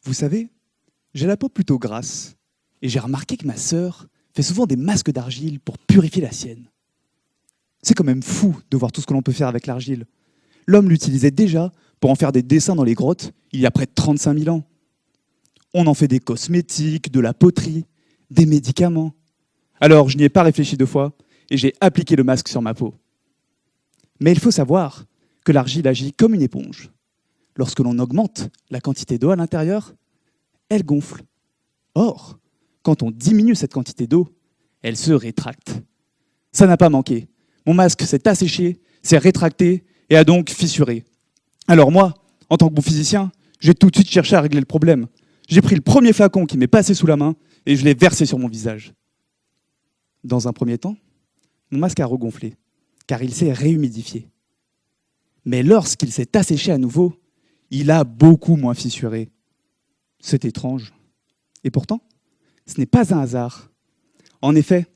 Vous savez, j'ai la peau plutôt grasse et j'ai remarqué que ma sœur fait souvent des masques d'argile pour purifier la sienne. C'est quand même fou de voir tout ce que l'on peut faire avec l'argile. L'homme l'utilisait déjà pour en faire des dessins dans les grottes il y a près de 35 000 ans. On en fait des cosmétiques, de la poterie, des médicaments. Alors je n'y ai pas réfléchi 2 fois et j'ai appliqué le masque sur ma peau. Mais il faut savoir que l'argile agit comme une éponge. Lorsque l'on augmente la quantité d'eau à l'intérieur, elle gonfle. Or, quand on diminue cette quantité d'eau, elle se rétracte. Ça n'a pas manqué. Mon masque s'est asséché, s'est rétracté et a donc fissuré. Alors moi, en tant que bon physicien, j'ai tout de suite cherché à régler le problème. J'ai pris le premier flacon qui m'est passé sous la main et je l'ai versé sur mon visage. Dans un premier temps, mon masque a regonflé, car il s'est réhumidifié. Mais lorsqu'il s'est asséché à nouveau, il a beaucoup moins fissuré. C'est étrange. Et pourtant, ce n'est pas un hasard. En effet,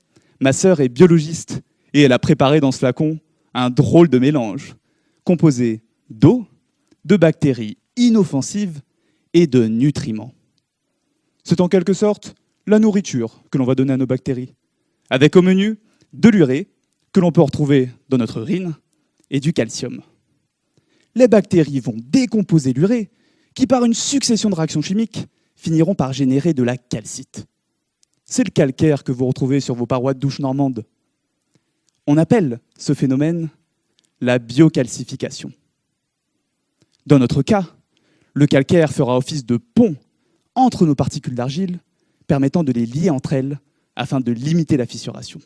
ma sœur est biologiste et elle a préparé dans ce flacon un drôle de mélange, composé d'eau, de bactéries inoffensives et de nutriments. C'est en quelque sorte la nourriture que l'on va donner à nos bactéries, avec au menu de l'urée que l'on peut retrouver dans notre urine et du calcium. Les bactéries vont décomposer l'urée qui, par une succession de réactions chimiques, finiront par générer de la calcite. C'est le calcaire que vous retrouvez sur vos parois de douche normandes. On appelle ce phénomène la biocalcification. Dans notre cas, le calcaire fera office de pont entre nos particules d'argile, permettant de les lier entre elles afin de limiter la fissuration.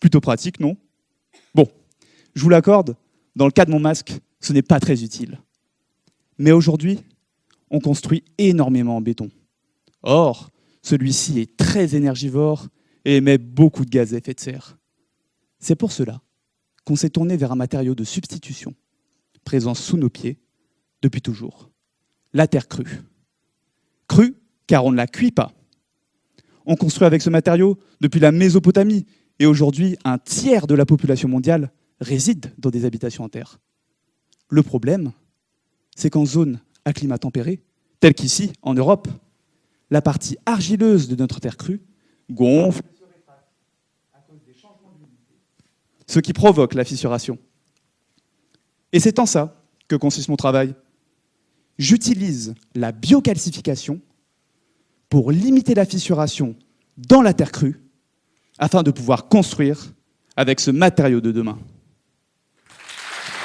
Plutôt pratique, non? Bon, je vous l'accorde, dans le cas de mon masque, ce n'est pas très utile. Mais aujourd'hui, on construit énormément en béton. Or, celui-ci est très énergivore et émet beaucoup de gaz à effet de serre. C'est pour cela qu'on s'est tourné vers un matériau de substitution, présent sous nos pieds depuis toujours, la terre crue. Crue, car on ne la cuit pas. On construit avec ce matériau depuis la Mésopotamie, et aujourd'hui, 1/3 de la population mondiale réside dans des habitations en terre. Le problème, c'est qu'en zone à climat tempéré, telle qu'ici, en Europe, la partie argileuse de notre terre crue gonfle et se rétracte à cause des changements d'humidité, ce qui provoque la fissuration. Et c'est en ça que consiste mon travail. J'utilise la biocalcification pour limiter la fissuration dans la terre crue afin de pouvoir construire avec ce matériau de demain.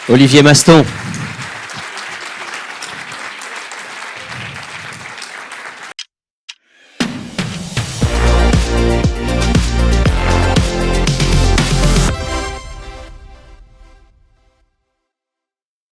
Olivier Maston.